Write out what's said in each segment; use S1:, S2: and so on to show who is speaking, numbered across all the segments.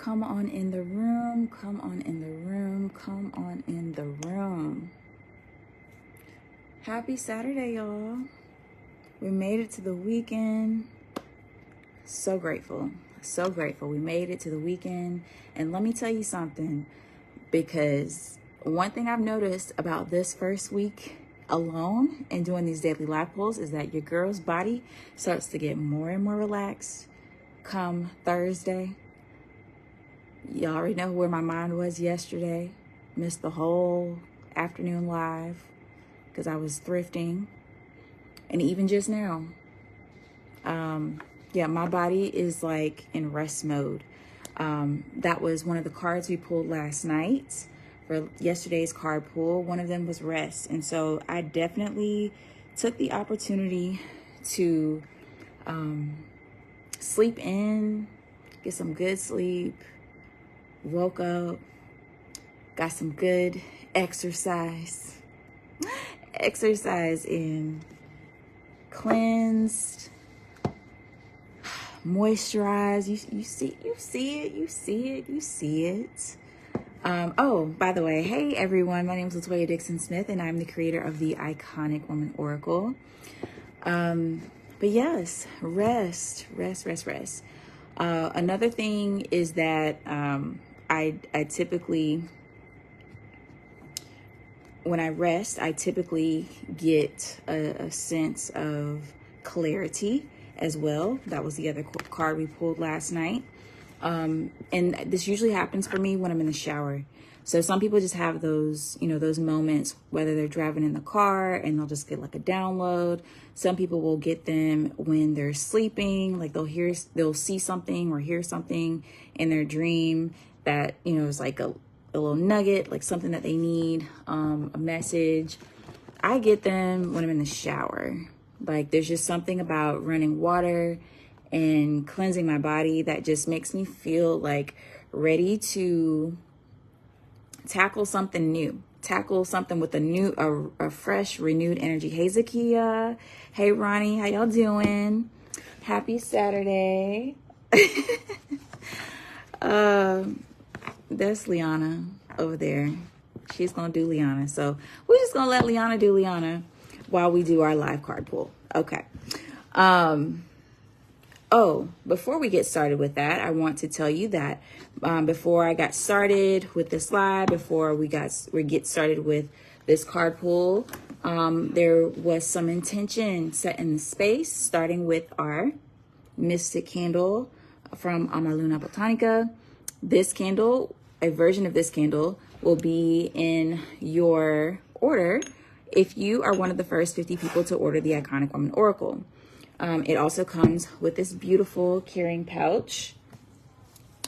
S1: come on in the room, come on in the room, come on in the room. Happy Saturday, y'all. We made it to the weekend. So grateful, so grateful. We made it to the weekend. And let me tell you something, because one thing I've noticed about this first week alone and doing these daily live pulls is that your girl's body starts to get more and more relaxed come Thursday. Y'all already know where my mind was yesterday. Missed the whole afternoon live because I was thrifting. And even just now, yeah, my body is like in rest mode. That was one of the cards we pulled last night for yesterday's card pull. One of them was rest. And so I definitely took the opportunity to sleep in, get some good sleep, woke up, got some good exercise, in, cleansed, moisturized. You see it. Oh, by the way, hey everyone, my name is Latoya Dixon Smith and I'm the creator of the Iconic Woman Oracle. But yes, rest. Another thing is that I typically, when I rest, I typically get a sense of clarity as well. That was the other card we pulled last night. And this usually happens for me when I'm in the shower. So some people just have those, those moments, whether they're driving in the car and they'll just get like a download. Some people will get them when they're sleeping, like they'll see something or hear something in their dream that, is like a little nugget, like something that they need, a message. I get them when I'm in the shower. Like there's just something about running water and cleansing my body that just makes me feel like ready to tackle something new, tackle something with a fresh, renewed energy. Hey, Zakia. Hey, Ronnie. How y'all doing? Happy Saturday. That's Liana over there. She's going to do Liana. So we're just going to let Liana do Liana while we do our live card pull. Okay. Oh, before we get started with that, I want to tell you that before I got started with this live, before we get started with this card pull, there was some intention set in the space, starting with our Mystic candle from Amaluna Botanica. This candle, a version of this candle, will be in your order if you are one of the first 50 people to order the Iconic Woman Oracle. It also comes with this beautiful carrying pouch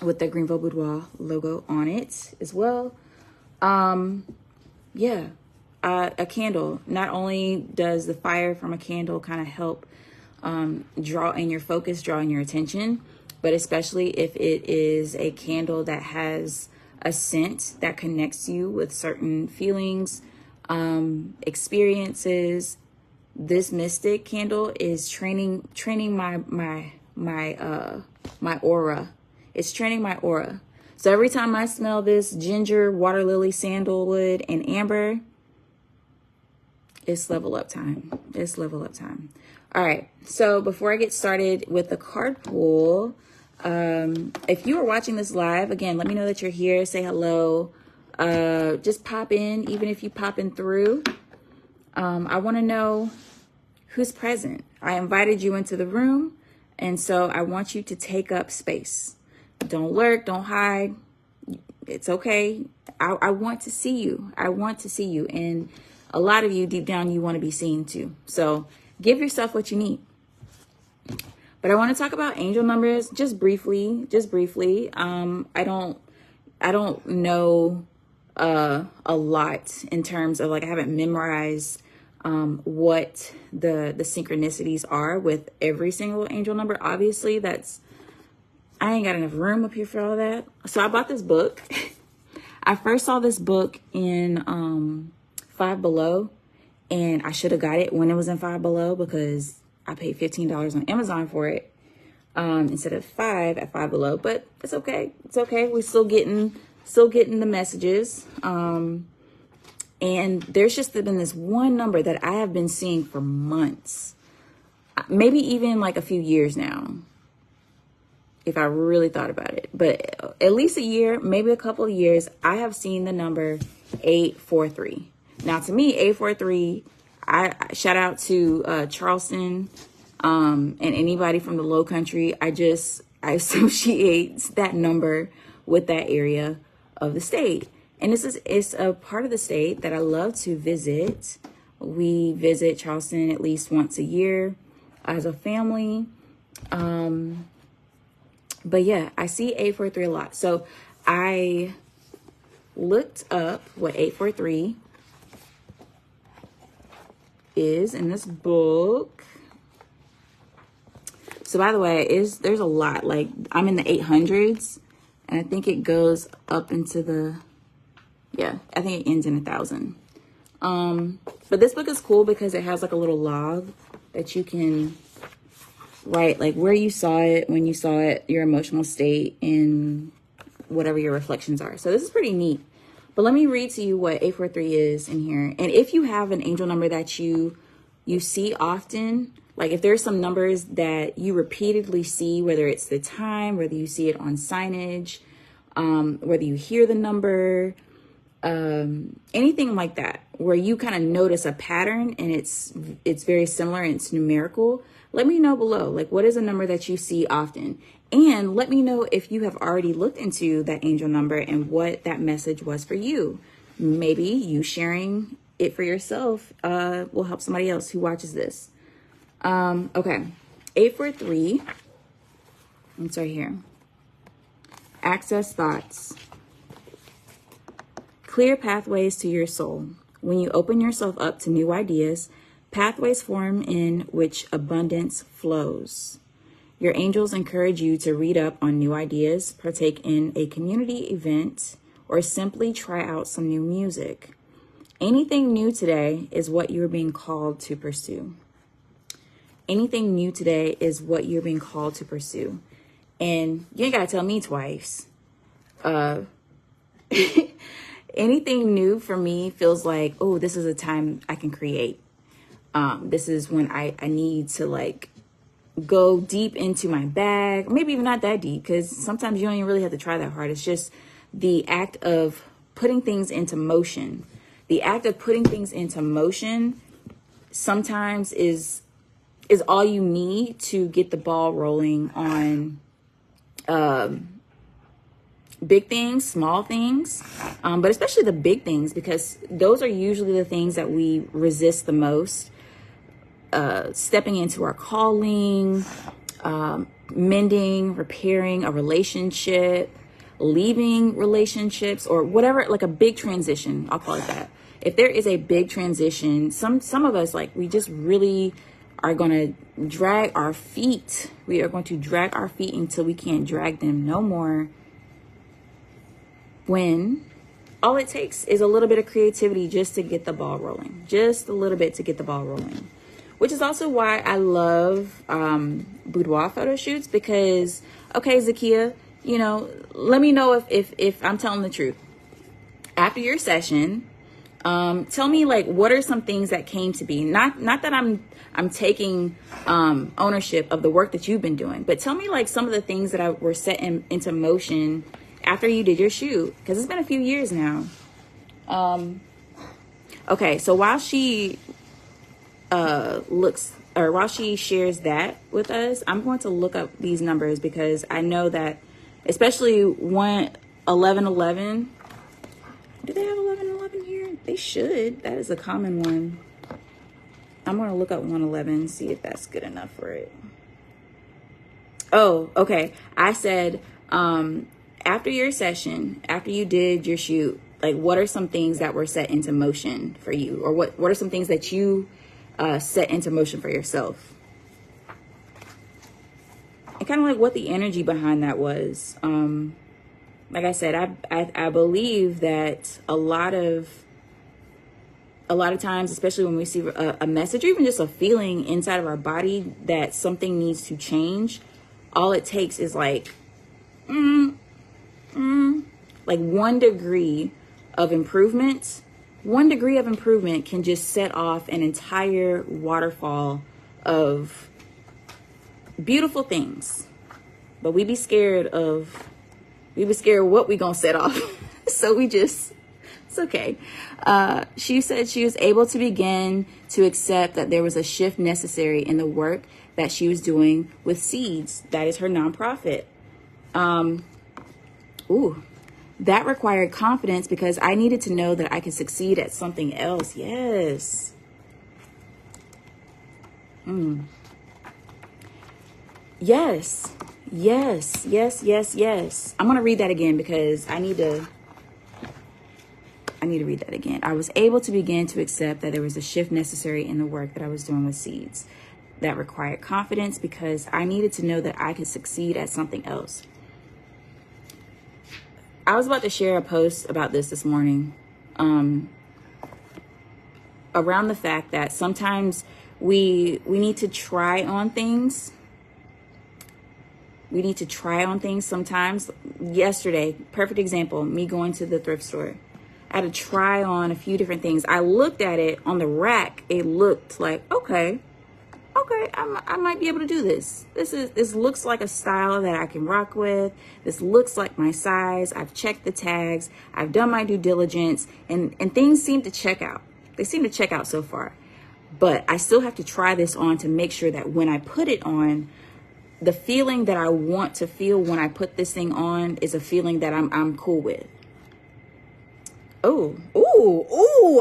S1: with the Greenville Boudoir logo on it as well. Yeah, a candle. Not only does the fire from a candle kind of help draw in your focus, draw in your attention, but especially if it is a candle that has a scent that connects you with certain feelings, experiences. This Mystic candle is training my aura. It's training my aura. So every time I smell this ginger, water lily, sandalwood, and amber, it's level up time. It's level up time. All right. So before I get started with the card pull, if you are watching this live, again, let me know that you're here. Say hello. Just pop in, even if you pop in through. I want to know who's present. I invited you into the room, and so I want you to take up space. Don't lurk, don't hide. It's okay. I want to see you. I want to see you. And a lot of you deep down, you want to be seen too. So give yourself what you need. But I want to talk about angel numbers just briefly. I don't know a lot in terms of, like, I haven't memorized what the synchronicities are with every single angel number. Obviously, I ain't got enough room up here for all that. So I bought this book. I first saw this book in Five Below, and I should have got it when it was in Five Below because I paid $15 on Amazon for it. instead of 5 at Five Below, but it's okay. It's okay. We're still getting the messages. And there's just been this one number that I have been seeing for months, maybe even like a few years now, if I really thought about it, but at least a year, maybe a couple of years, I have seen the number 843. Now, to me, 843, I shout out to Charleston, and anybody from the Low Country. I associate that number with that area of the state. And it's a part of the state that I love to visit. We visit Charleston at least once a year as a family. But yeah, I see 843 a lot. So I looked up what 843 is in this book. So by the way, there's a lot. Like, I'm in the 800s, and I think it goes up into I think it ends in 1,000. But this book is cool because it has like a little log that you can write, like where you saw it, when you saw it, your emotional state, and whatever your reflections are. So this is pretty neat. But let me read to you what 843 is in here. And if you have an angel number that you see often, like if there's some numbers that you repeatedly see, whether it's the time, whether you see it on signage, whether you hear the number, anything like that, where you kind of notice a pattern and it's very similar and it's numerical, let me know below. Like, what is a number that you see often? And let me know if you have already looked into that angel number and what that message was for you. Maybe you sharing it for yourself will help somebody else who watches this. Okay. 843. It's right here. Access thoughts. Clear pathways to your soul. When you open yourself up to new ideas, pathways form in which abundance flows. Your angels encourage you to read up on new ideas, partake in a community event, or simply try out some new music. Anything new today is what you're being called to pursue. Anything new today is what you're being called to pursue. And you ain't got to tell me twice. Anything new for me feels like, oh, this is a time I can create. This is when I need to like go deep into my bag. Maybe even not that deep, because sometimes you don't even really have to try that hard. It's just the act of putting things into motion. The act of putting things into motion sometimes is all you need to get the ball rolling on big things, small things, but especially the big things, because those are usually the things that we resist the most. Stepping into our calling, mending, repairing a relationship, leaving relationships, or whatever, like a big transition, I'll call it that. If there is a big transition, some of us, like, we just really are going to drag our feet. We are going to drag our feet until we can't drag them no more. When all it takes is a little bit of creativity just to get the ball rolling, just a little bit to get the ball rolling, which is also why I love boudoir photo shoots, because, okay, Zakia, you know, let me know if I'm telling the truth. After your session, tell me, like, what are some things that came to be? Not that I'm taking ownership of the work that you've been doing, but tell me, like, some of the things that were set into motion after you did your shoot, because it's been a few years now. Okay, so while she while she shares that with us, I'm going to look up these numbers, because I know that, especially 1111. Do they have 1111 here? They should. That is a common one. I'm going to look up 111, see if that's good enough for it. Oh, okay. I said, after your session, after you did your shoot, like, what are some things that were set into motion for you? Or what are some things that you set into motion for yourself? And kind of like what the energy behind that was. Like I said, I believe that a lot of times, especially when we see a message or even just a feeling inside of our body that something needs to change, all it takes is like 1 degree of improvement. 1 degree of improvement can just set off an entire waterfall of beautiful things. But we be scared what we gonna set off. So it's okay. She said she was able to begin to accept that there was a shift necessary in the work that she was doing with Seeds. That is her nonprofit. That required confidence because I needed to know that I could succeed at something else. Yes. Yes. Yes. Yes. Yes. Yes. I'm going to read that again because I need to read that again. I was able to begin to accept that there was a shift necessary in the work that I was doing with Seeds. That required confidence because I needed to know that I could succeed at something else. I was about to share a post about this morning, around the fact that sometimes we need to try on things. We need to try on things sometimes. Yesterday, perfect example, me going to the thrift store. I had to try on a few different things. I looked at it on the rack. It looked like, okay, I might be able to do this. This looks like a style that I can rock with. This looks like my size. I've checked the tags. I've done my due diligence, and things seem to check out. They seem to check out so far. But I still have to try this on to make sure that when I put it on, the feeling that I want to feel when I put this thing on is a feeling that I'm cool with. Oh,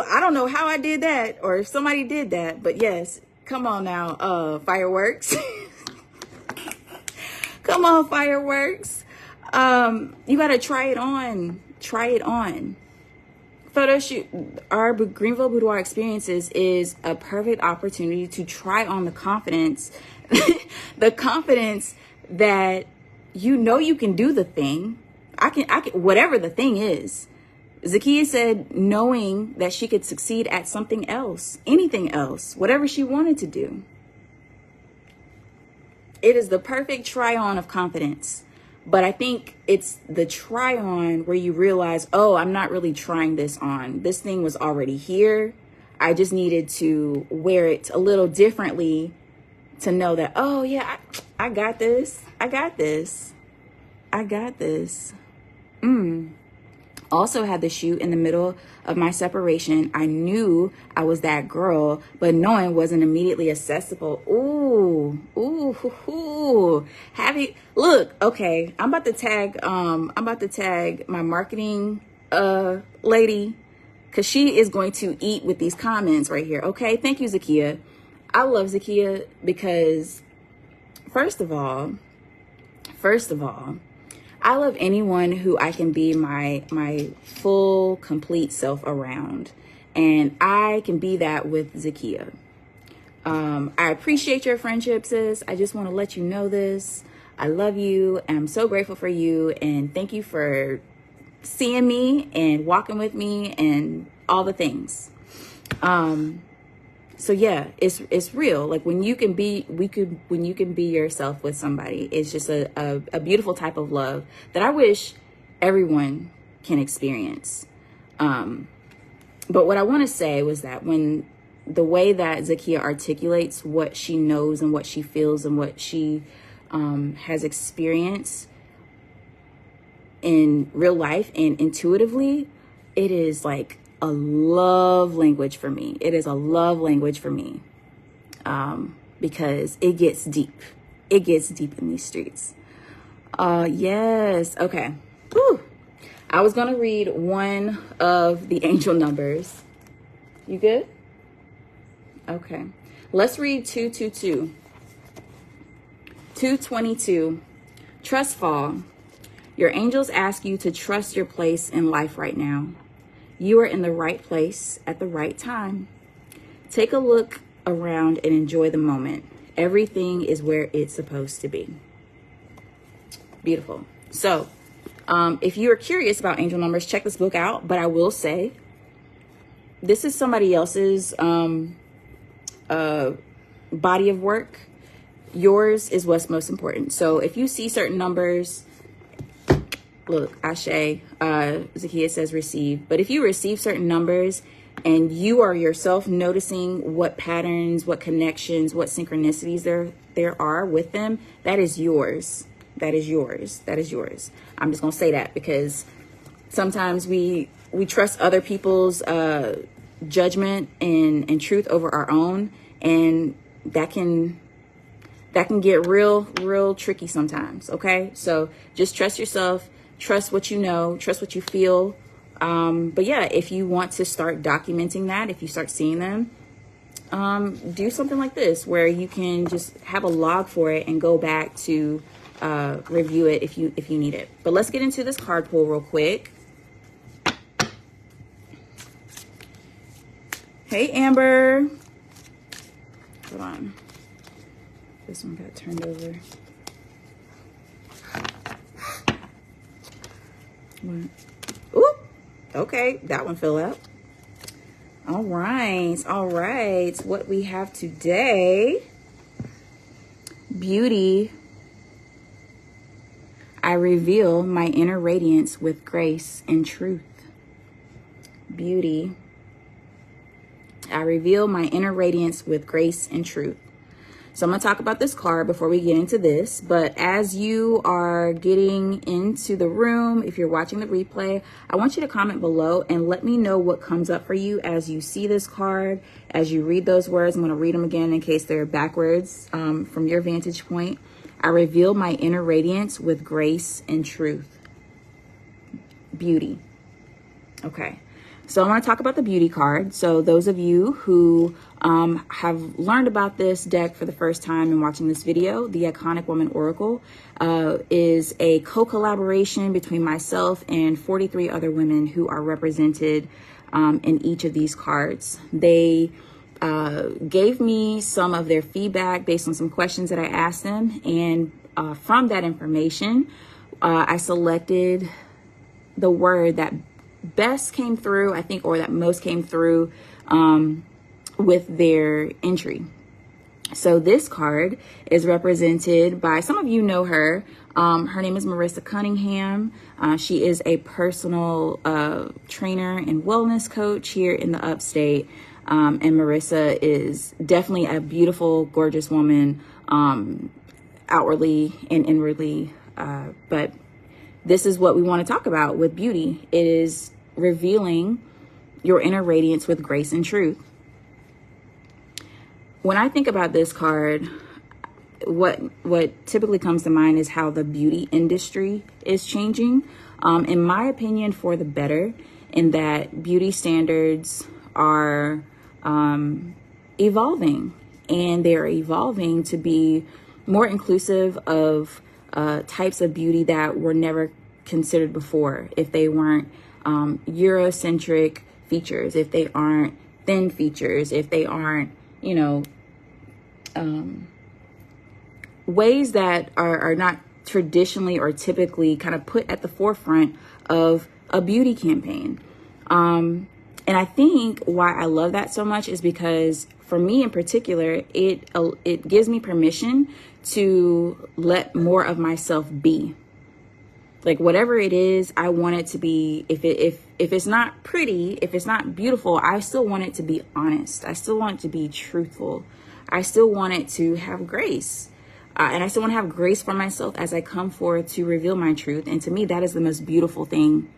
S1: I don't know how I did that or if somebody did that, but yes. Come on now, fireworks. Come on, fireworks. You got to try it on. Try it on. Photo shoot. Our Greenville Boudoir Experiences is a perfect opportunity to try on the confidence, the confidence that you can do the thing. I can, whatever the thing is. Zakiya said knowing that she could succeed at something else, anything else, whatever she wanted to do. It is the perfect try on of confidence. But I think it's the try on where you realize, oh, I'm not really trying this on. This thing was already here. I just needed to wear it a little differently to know that, oh yeah, I got this. I got this. I got this. Also had the shoot in the middle of my separation. I knew I was that girl, but knowing wasn't immediately accessible. Ooh. Look, okay, I'm about to tag my marketing lady, because she is going to eat with these comments right here. Okay, thank you, Zakiya. I love Zakiya because first of all, I love anyone who I can be my full, complete self around. And I can be that with Zakiya. I appreciate your friendship, sis. I just want to let you know this. I love you. And I'm so grateful for you. And thank you for seeing me and walking with me and all the things. So yeah, it's real. Like when you can be yourself with somebody, it's just a beautiful type of love that I wish everyone can experience. But what I want to say was that when the way that Zakiya articulates what she knows and what she feels and what she has experienced in real life and intuitively, it is like a love language for me. It is a love language for me, because it gets deep. It gets deep in these streets. Yes. Okay. Whew. I was going to read one of the angel numbers. You good? Okay. Let's read 222. 222. Trust fall. Your angels ask you to trust your place in life right now. You are in the right place at the right time. Take a look around and enjoy the moment. Everything is where it's supposed to be. Beautiful. So, if you are curious about angel numbers, check this book out. But I will say, this is somebody else's body of work. yours is what's most important. So if you see certain numbers, look, Ashe, Zakiya says receive. But if you receive certain numbers and you are yourself noticing what patterns, what connections, what synchronicities there are with them, that is yours. That is yours. That is yours. I'm just going to say that because sometimes we trust other people's judgment and truth over our own. And that can get real tricky sometimes. Okay. So just trust yourself, trust what you know, trust what you feel. But yeah, if you want to start documenting that, if you start seeing them, do something like this where you can just have a log for it and go back to review it if you need it. But let's get into this card pull real quick. Hey, Amber. Hold on. This one got turned over. What? Ooh, okay, that one fell out. All right. What we have today, beauty. I reveal my inner radiance with grace and truth. Beauty. I reveal my inner radiance with grace and truth. So I'm going to talk about this card before we get into this. But as you are getting into the room, if you're watching the replay, I want you to comment below and let me know what comes up for you as you see this card, as you read those words. I'm going to read them again in case they're backwards from your vantage point. I reveal my inner radiance with grace and truth. Beauty. Okay. So I want to talk about the beauty card. So those of you who have learned about this deck for the first time and watching this video, the Iconic Woman Oracle is a co-collaboration between myself and 43 other women who are represented in each of these cards. They gave me some of their feedback based on some questions that I asked them. And from that information, I selected the word that best came through, I think, or that most came through with their entry. So this card is represented by, some of you know her. Her name is Marissa Cunningham. She is a personal trainer and wellness coach here in the upstate. And Marissa is definitely a beautiful, gorgeous woman, outwardly and inwardly. But this is what we want to talk about with beauty. It is revealing your inner radiance with grace and truth. When I think about this card, what typically comes to mind is how the beauty industry is changing. In my opinion, for the better, in that beauty standards are evolving, and they're evolving to be more inclusive of types of beauty that were never considered before. If they weren't Eurocentric features, if they aren't thin features, if they aren't, you know, ways that are not traditionally or typically kind of put at the forefront of a beauty campaign. And I think why I love that so much is because for me in particular, it gives me permission to let more of myself be. Like whatever it is, I want it to be, if it's not pretty, if it's not beautiful, I still want it to be honest. I still want it to be truthful. I still want it to have grace. And I still want to have grace for myself as I come forward to reveal my truth. And to me, that is the most beautiful thing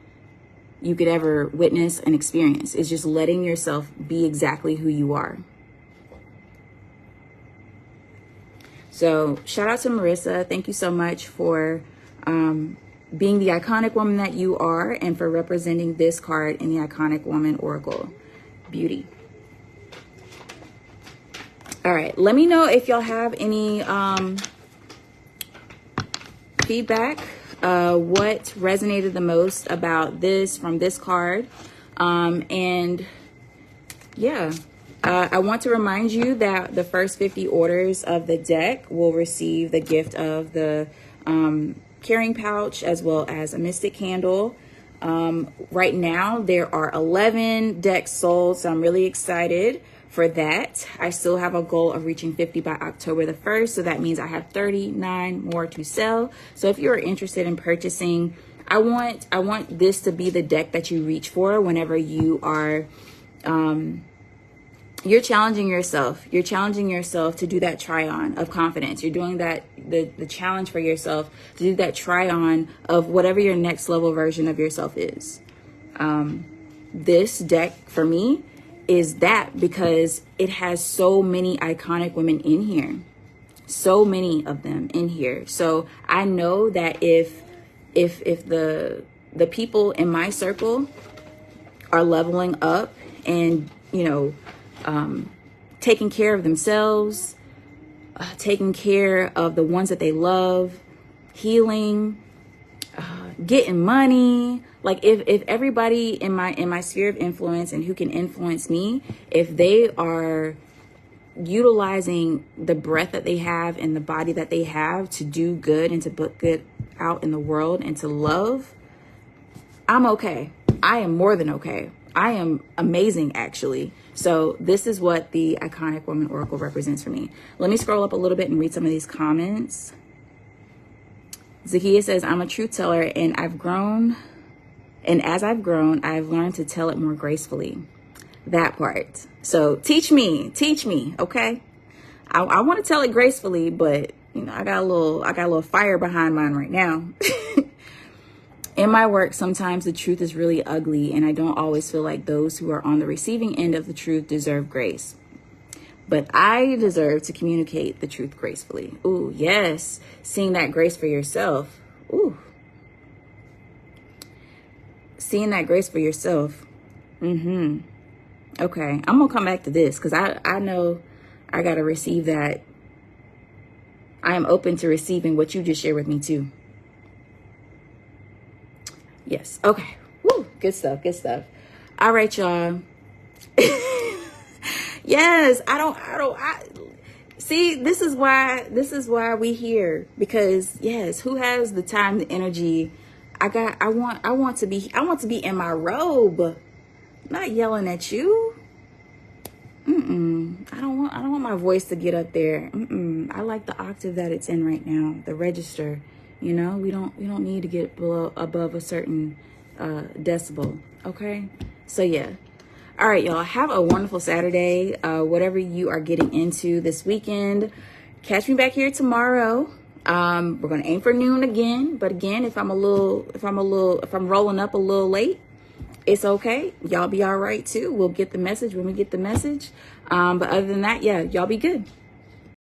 S1: you could ever witness and experience, is just letting yourself be exactly who you are. So shout out to Marissa. Thank you so much for being the iconic woman that you are, and for representing this card in the Iconic Woman Oracle. Beauty. All right, let me know if y'all have any feedback. What resonated the most about this from this card. And yeah, I want to remind you that the first 50 orders of the deck will receive the gift of the carrying pouch as well as a mystic candle. Right now there are 11 decks sold, so I'm really excited for that. I still have a goal of reaching 50 by October the 1st. So that means I have 39 more to sell. So if you're interested in purchasing, I want this to be the deck that you reach for whenever you are, you're challenging yourself. You're challenging yourself to do that try on of confidence. You're doing that, the challenge for yourself to do that try on of whatever your next level version of yourself is. This deck for me is that, because it has so many iconic women in here, so many of them in here. So I know that if the people in my circle are leveling up and, you know, taking care of themselves, taking care of the ones that they love, healing, getting money. Like if everybody in my sphere of influence and who can influence me, if they are utilizing the breath that they have and the body that they have to do good and to put good out in the world and to love, I'm okay. I am more than okay. I am amazing, actually. So this is what the Iconic Woman Oracle represents for me. Let me scroll up a little bit and read some of these comments. Zakia says, I'm a truth teller and as I've grown, I've learned to tell it more gracefully. That part. So teach me, okay? I want to tell it gracefully, but you know, I got a little fire behind mine right now. In my work, sometimes the truth is really ugly, and I don't always feel like those who are on the receiving end of the truth deserve grace. But I deserve to communicate the truth gracefully. Ooh, yes. Seeing that grace for yourself. Ooh. Seeing that grace for yourself. Okay. I'm going to come back to this because I know I got to receive that. I am open to receiving what you just shared with me too. Yes. Okay. Woo. Good stuff. Good stuff. All right, y'all. Yes. I see, this is why we here, because yes, who has the time, the energy? I want to be in my robe, not yelling at you. I don't want my voice to get up there. I like the octave that it's in right now, the register. You know, we don't need to get above a certain decibel. Okay. So yeah. All right, y'all, have a wonderful Saturday. Whatever you are getting into this weekend, catch me back here tomorrow. We're going to aim for noon again. But again, if I'm rolling up a little late, it's okay. Y'all be all right too. We'll get the message when we get the message. But other than that, yeah, y'all be good.